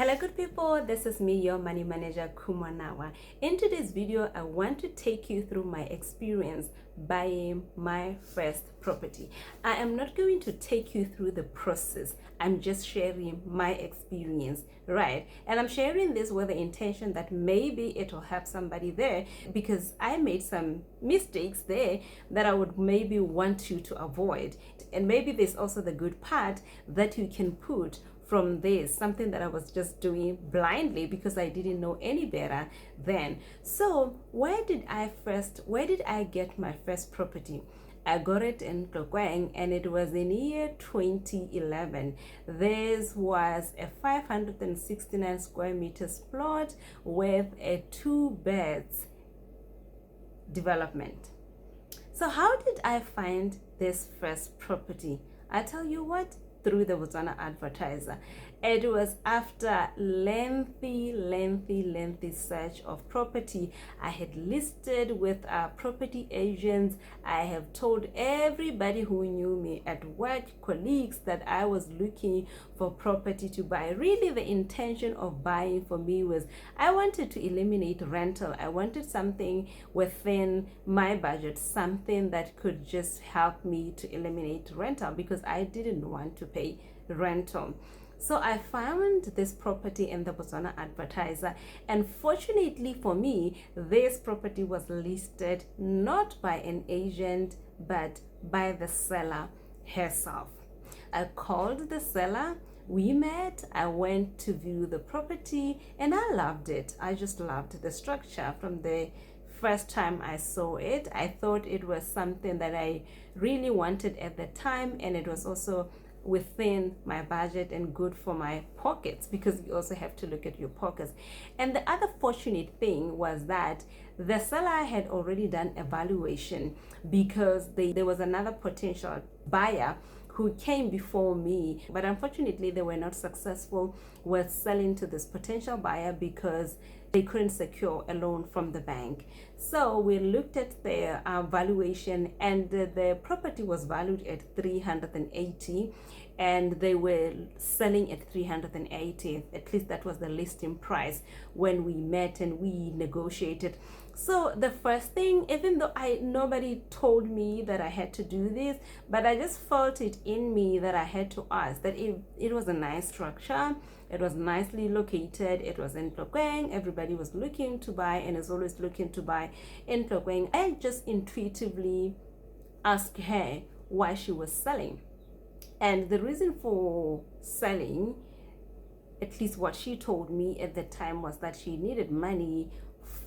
Hello good people, this is me, your money manager Kumanawa. In today's video, I want to take you through my experience buying my first property. I am not going to take you through the process. I'm just sharing my experience, right? And I'm sharing this with the intention that maybe it will help somebody there, because I made some mistakes there that I would maybe want you to avoid. And maybe there's also the good part that you can put from this, something that I was just doing blindly because I didn't know any better then. So where did I get my first property? I got it in Tlokweng, and it was in year 2011. This was a 569 square meters plot with a 2-beds development. So how did I find this first property? I tell you what, through the Botswana Advertiser. It was after lengthy search of property. I had listed with property agents. I have told everybody who knew me at work, colleagues, that I was looking for property to buy. Really, the intention of buying for me was I wanted to eliminate rental. I wanted something within my budget, something that could just help me to eliminate rental, because I didn't want to pay rental. So I found this property in the Botswana Advertiser, and fortunately for me, this property was listed not by an agent but by the seller herself. I called the seller, we met, I went to view the property, and I loved it. I just loved the structure from the first time I saw it. I thought it was something that I really wanted at the time, and it was also within my budget and good for my pockets, because you also have to look at your pockets. And the other fortunate thing was that the seller had already done a valuation, because there was another potential buyer who came before me, but unfortunately they were not successful with selling to this potential buyer because they couldn't secure a loan from the bank. So we looked at their valuation, and the property was valued at 380, and they were selling at 380. At least that was the listing price when we met and we negotiated. So the first thing, even though nobody told me that I had to do this, but I just felt it in me that I had to ask, that it was a nice structure, it was nicely located, it was in Tlokweng, everybody was looking to buy and is always looking to buy in Tlokweng. I just intuitively asked her why she was selling. And the reason for selling, at least what she told me at the time, was that she needed money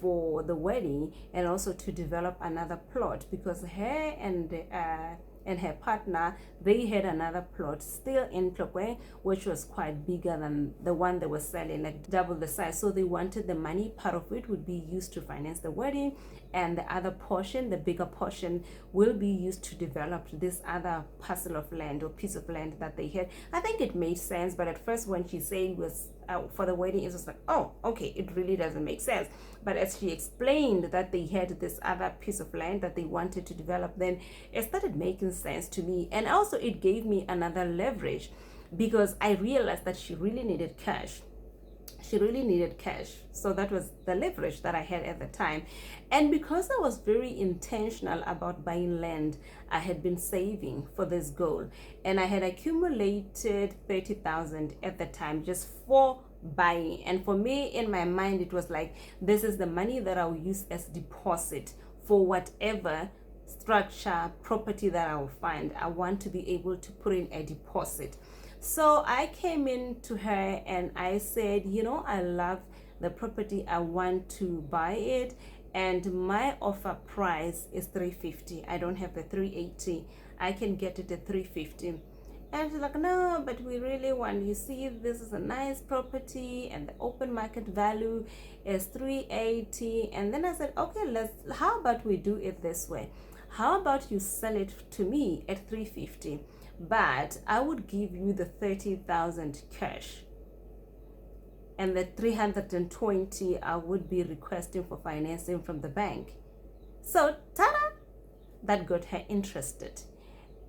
for the wedding and also to develop another plot, because her and her partner, they had another plot still in Tlokweng, which was quite bigger than the one they were selling, like double the size. So they wanted the money, part of it would be used to finance the wedding, and the other portion, the bigger portion, will be used to develop this other parcel of land or piece of land that they had. I think it made sense, but at first when she said it was for the wedding, it was like, oh, okay, it really doesn't make sense. But as she explained that they had this other piece of land that they wanted to develop, then it started making sense to me. And also it gave me another leverage, because I realized that she really needed cash. So that was the leverage that I had at the time. And because I was very intentional about buying land, I had been saving for this goal, and I had accumulated 30,000 at the time just for buying. And for me, in my mind, it was like, this is the money that I'll use as deposit for whatever structure, property that I'll find. I want to be able to put in a deposit. So I came in to her and I said, I love the property, I want to buy it, and my offer price is 350. I don't have the 380. I can get it at 350. And she's like, no, but we really want, you see, this is a nice property and the open market value is 380. And then I said, okay, how about we do it this way? How about you sell it to me at 350, but I would give you the 30,000 cash, and the 320 I would be requesting for financing from the bank. So tada, that got her interested.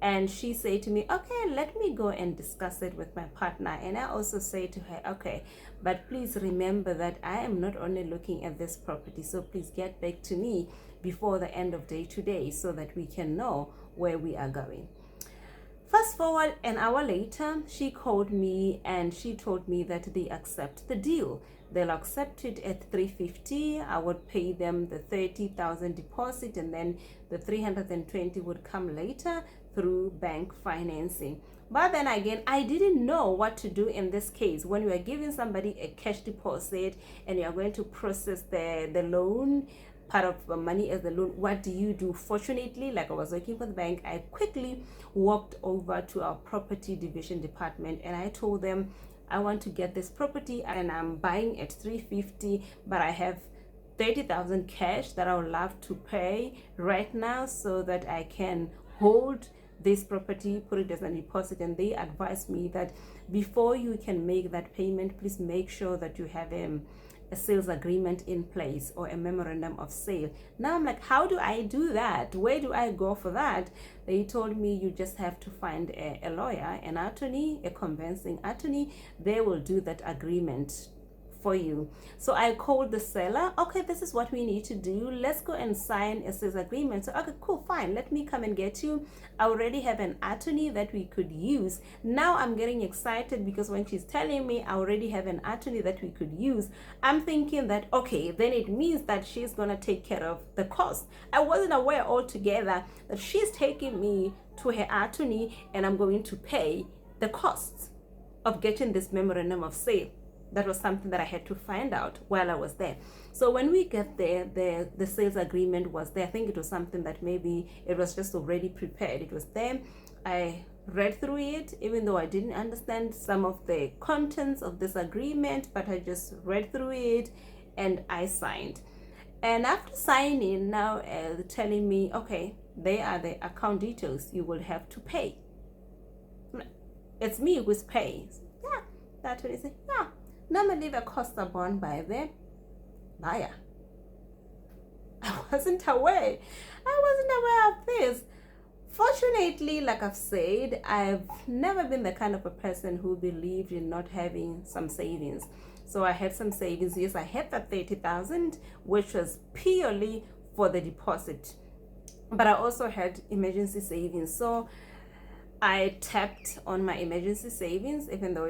And she said to me, okay, let me go and discuss it with my partner. And I also say to her, okay, but please remember that I am not only looking at this property, so please get back to me before the end of day today so that we can know where we are going. Fast forward an hour later, she called me and she told me that they accept the deal. They'll accept it at 350. I would pay them the 30,000 deposit, and then the 320 would come later through bank financing. But then again, I didn't know what to do in this case. When you are giving somebody a cash deposit and you are going to process the loan, part of the money as the loan, what do you do? Fortunately, like I was working for the bank, I quickly walked over to our property division department and I told them, I want to get this property and I'm buying at 350, but I have 30,000 cash that I would love to pay right now so that I can hold this property, put it as a deposit. And they advised me that before you can make that payment, please make sure that you have a sales agreement in place or a memorandum of sale. Now I'm like, how do I do that? Where do I go for that? They told me you just have to find a lawyer, an attorney, a convincing attorney. They will do that agreement for you. So I called the seller. Okay, this is what we need to do. Let's go and sign a sales agreement. So okay, cool, fine, let me come and get you. I already have an attorney that we could use. Now I'm getting excited because when she's telling me I already have an attorney that we could use, I'm thinking that okay, then it means that she's gonna take care of the cost. I wasn't aware altogether that she's taking me to her attorney and I'm going to pay the costs of getting this memorandum of sale. That was something that I had to find out while I was there. So when we get there, the sales agreement was there. I think it was something that maybe it was just already prepared. It was there. I read through it, even though I didn't understand some of the contents of this agreement, but I just read through it and I signed. And after signing, now telling me, okay, they are the account details you will have to pay. It's me who's paying. Yeah, that's what he said. Yeah. Normally the costs are borne by the buyer. I wasn't aware of this. Fortunately, like I've said, I've never been the kind of a person who believed in not having some savings. So I had some savings. Yes, I had that 30,000, which was purely for the deposit. But I also had emergency savings. So I tapped on my emergency savings, even though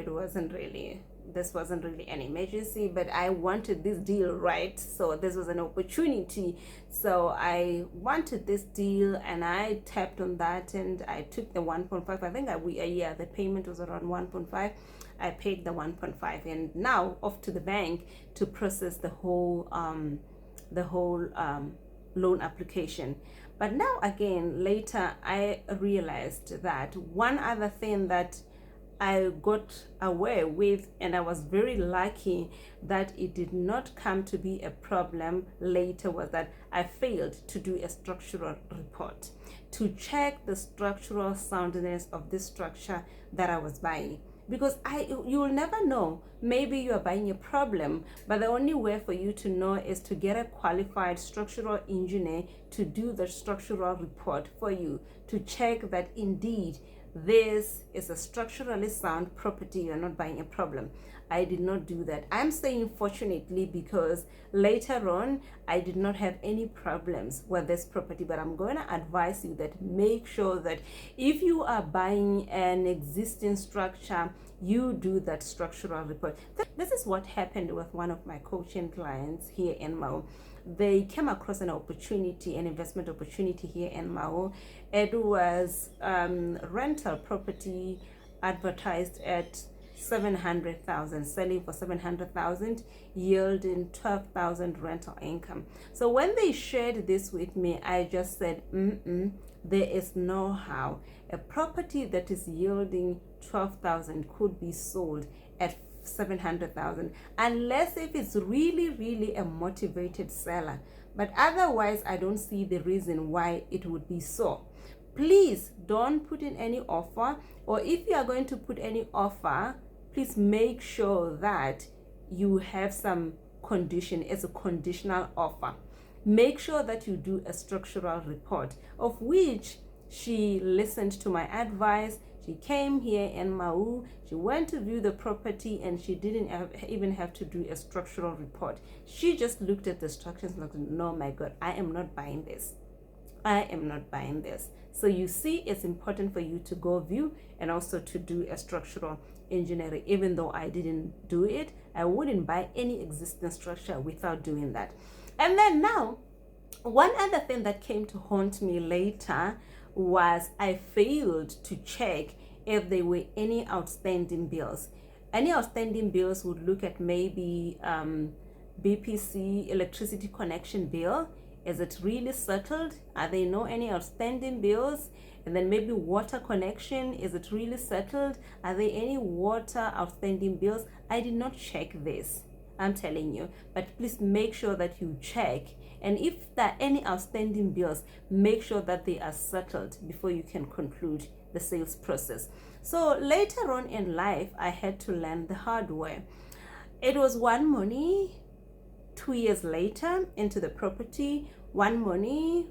this wasn't really an emergency, but I wanted this deal, right? So this was an opportunity. So I wanted this deal and I tapped on that and I took the 1.5. I think the payment was around 1.5. I paid the 1.5 and now off to the bank to process the whole loan application. But now again, later I realized that one other thing that I got aware with, and I was very lucky that it did not come to be a problem later, was that I failed to do a structural report to check the structural soundness of this structure that I was buying. Because you will never know. Maybe you are buying a problem, but the only way for you to know is to get a qualified structural engineer to do the structural report for you, to check that indeed this is a structurally sound property. You're not buying a problem. I did not do that. I'm saying fortunately because later on I did not have any problems with this property, but I'm going to advise you that make sure that if you are buying an existing structure, you do that structural report. This is what happened with one of my coaching clients here in Mao. They came across an opportunity, an investment opportunity here in Mao. It was rental property advertised at 700,000, selling for 700,000, yielding 12,000 rental income. So when they shared this with me, I just said, there is no how a property that is yielding 12,000 could be sold at 700,000 unless if it's really a motivated seller. But otherwise, I don't see the reason why it would be so. Please don't put in any offer, or if you are going to put any offer, please make sure that you have some condition as a conditional offer. Make sure that you do a structural report, of which She listened to my advice. She came here in Mau. She went to view the property and she didn't even have to do a structural report. She just looked at the structures and like, no, my God, I am not buying this. I am not buying this. So you see, it's important for you to go view and also to do a structural engineering. Even though I didn't do it, I wouldn't buy any existing structure without doing that. And then now, one other thing that came to haunt me later was I failed to check if there were any outstanding bills. Any outstanding bills would look at maybe BPC electricity connection bill. Is it really settled? Are there no any outstanding bills? And then maybe water connection. Is it really settled? Are there any water outstanding bills? I did not check this, I'm telling you. But please make sure that you check. And if there are any outstanding bills, make sure that they are settled before you can conclude the sales process. So later on in life, I had to learn the hard way. It was one morning, 2 years later, into the property. One morning,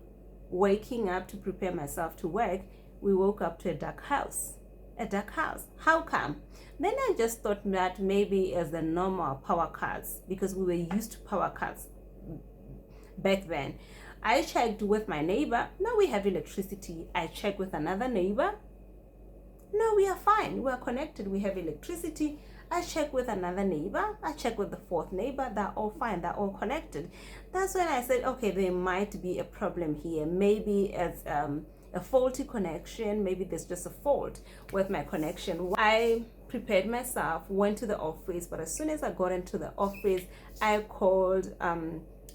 waking up to prepare myself to work, we woke up to a dark house. A dark house. How come? Then I just thought that maybe as the normal power cuts, because we were used to power cuts back then. I checked with my neighbor. No, we have electricity. I checked with another neighbor. No, we are fine. We are connected. We have electricity. I check with another neighbor. I check with the fourth neighbor. They're all fine. They're all connected. That's when I said, okay, there might be a problem here. Maybe it's a faulty connection. Maybe there's just a fault with my connection. I prepared myself, went to the office, but as soon as I got into the office, I called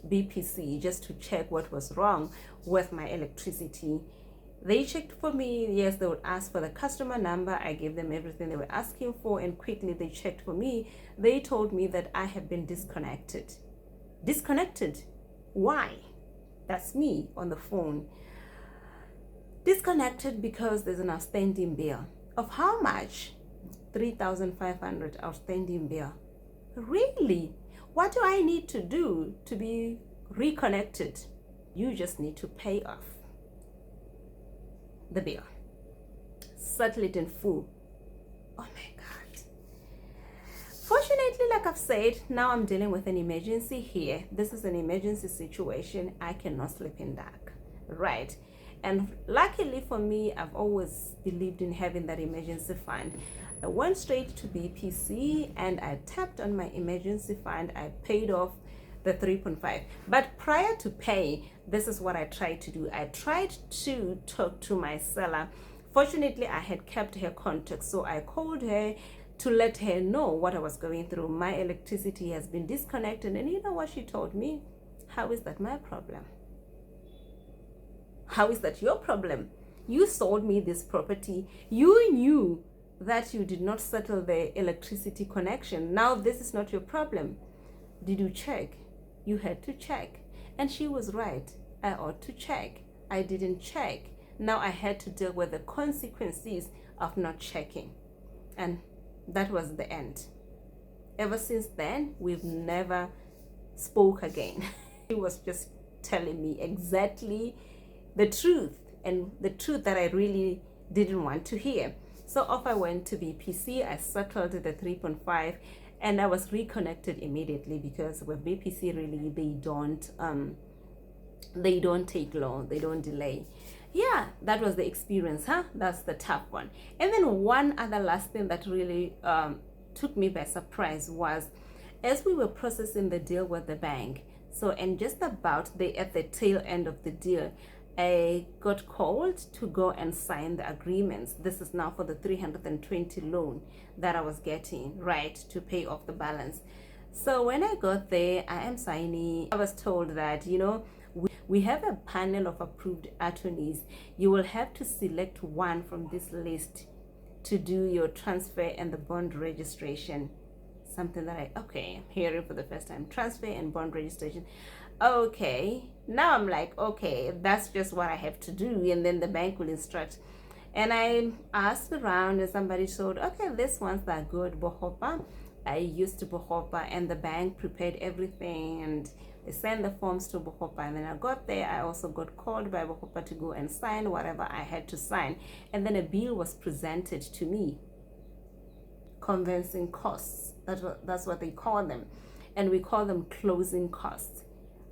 BPC just to check what was wrong with my electricity. They checked for me. Yes, they would ask for the customer number. I gave them everything they were asking for, and quickly they checked for me. They told me that I have been disconnected. Disconnected? Why? That's me on the phone. Disconnected because there's an outstanding bill. Of how much? 3,500 outstanding bill. Really? What do I need to do to be reconnected? You just need to pay off the bill. Settle it in full. Oh my God. Fortunately, like I've said, now I'm dealing with an emergency here. This is an emergency situation. I cannot sleep in dark. Right. And luckily for me, I've always believed in having that emergency fund. I went straight to BPC and I tapped on my emergency fund. I paid off the 3.5. But prior to pay, this is what I tried to do. I tried to talk to my seller. Fortunately, I had kept her contact, so I called her to let her know what I was going through. My electricity has been disconnected, and you know what she told me? How is that my problem? How is that your problem? You sold me this property. You knew that you did not settle the electricity connection. Now this is not your problem. Did you check? You had to check. And she was right. I ought to check. I didn't check. Now I had to deal with the consequences of not checking. And that was the end. Ever since then, we've never spoke again. He was just telling me exactly the truth, and the truth that I really didn't want to hear. So off I went to BPC. I settled the 3.5 and I was reconnected immediately, because with BPC really they don't take long, they don't delay. Yeah, that was the experience, huh? That's the tough one. And then one other last thing that really took me by surprise was, as we were processing the deal with the bank, so and just about at the tail end of the deal, I got called to go and sign the agreements. This is now for the 320 loan that I was getting, right, to pay off the balance. So when I got there, I am signing. I was told that, you know, we have a panel of approved attorneys. You will have to select one from this list to do your transfer and the bond registration. Something that I'm hearing for the first time. Transfer and bond registration. Okay, now I'm like, okay, that's just what I have to do, and then the bank will instruct. And I asked around, and somebody told, okay, this ones are good, Bohopa. I used Bohopa, and the bank prepared everything, and They sent the forms to Bohopa, and then I got there. I also got called by Bohopa to go and sign whatever I had to sign. And then a bill was presented to me. Convincing costs. That's what they call them. And we call them closing costs.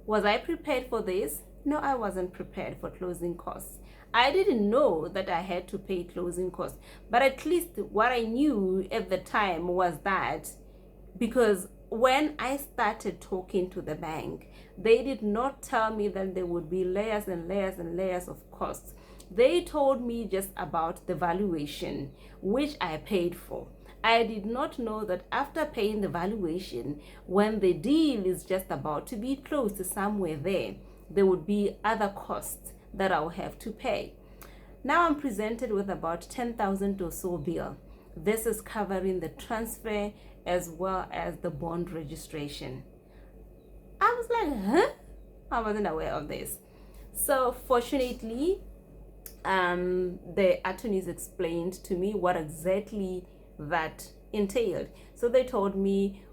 Was I prepared for this? No, I wasn't prepared for closing costs. I didn't know that I had to pay closing costs. But at least what I knew at the time was that, because when I started talking to the bank, they did not tell me that there would be layers and layers and layers of costs. They told me just about the valuation, which I paid for. I did not know that after paying the valuation, when the deal is just about to be closed somewhere there would be other costs that I'll have to pay. Now I'm presented with about 10,000 or so bill. This is covering the transfer as well as the bond registration. I was like, huh? I wasn't aware of this. So fortunately, the attorneys explained to me what exactly that entailed. So they told me,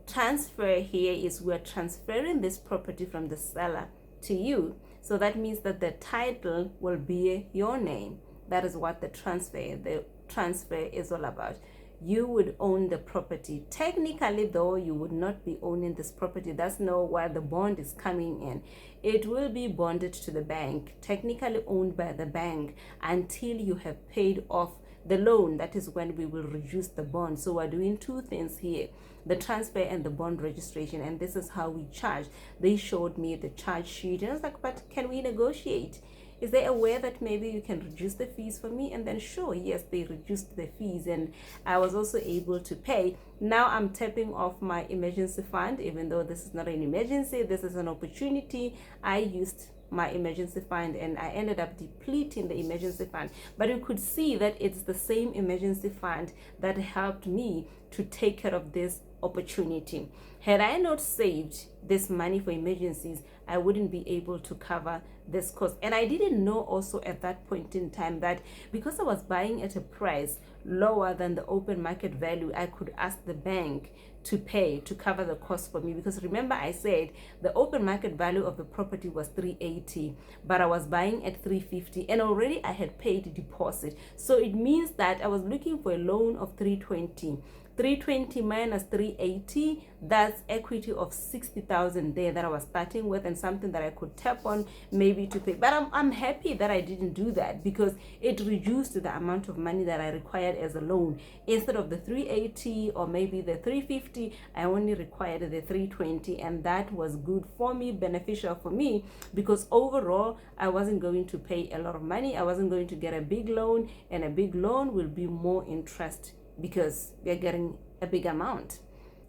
transfer here is we're transferring this property from the seller to you. So that means that the title will be your name. That is what the transfer is all about. You would own the property. Technically, though, you would not be owning this property. That's not where the bond is coming in. It will be bonded to the bank, technically owned by the bank, until you have paid off the loan. That is when we will reduce the bond. So we're doing two things here, the transfer and the bond registration, and this is how we charge. They showed me the charge sheet, and I was like, but can we negotiate? Is there a way that maybe you can reduce the fees for me? And then sure, yes, they reduced the fees, and I was also able to pay. Now I'm tapping off my emergency fund, even though this is not an emergency, this is an opportunity. I used my emergency fund and I ended up depleting the emergency fund, but you could see that it's the same emergency fund that helped me to take care of this opportunity. Had I not saved this money for emergencies, I wouldn't be able to cover this cost. And I didn't know also at that point in time that because I was buying at a price lower than the open market value, I could ask the bank to pay to cover the cost for me. Because remember, I said the open market value of the property was 380, but I was buying at 350, and already I had paid deposit. So it means that I was looking for a loan of 320. 320 minus 380, that's equity of 60,000 there that I was starting with, and something that I could tap on maybe to pay. But I'm happy that I didn't do that, because it reduced the amount of money that I required as a loan. Instead of the 380 or maybe the 350, I only required the 320, and that was good for me, beneficial for me, because overall I wasn't going to pay a lot of money. I wasn't going to get a big loan, and a big loan will be more interest because we are getting a big amount.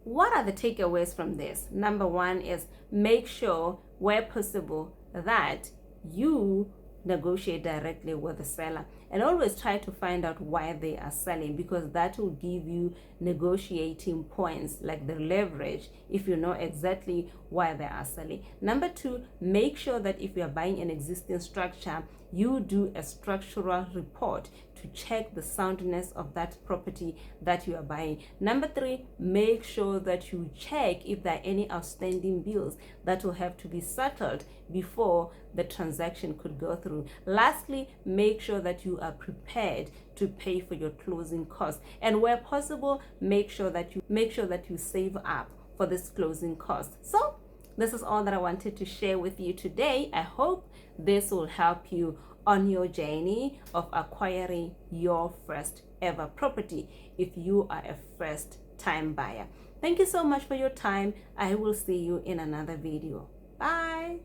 What are the takeaways from this? Number one is make sure, where possible, that you negotiate directly with the seller, and always try to find out why they are selling, because that will give you negotiating points, like the leverage, if you know exactly why they are selling. Number two, make sure that if you are buying an existing structure, you do a structural report to check the soundness of that property that you are buying. Number three, make sure that you check if there are any outstanding bills that will have to be settled before the transaction could go through. Lastly, make sure that you are prepared to pay for your closing costs, and where possible, make sure that you save up for this closing cost. So this is all that I wanted to share with you today. I hope this will help you on your journey of acquiring your first ever property if you are a first time buyer. Thank you so much for your time. I will see you in another video. Bye.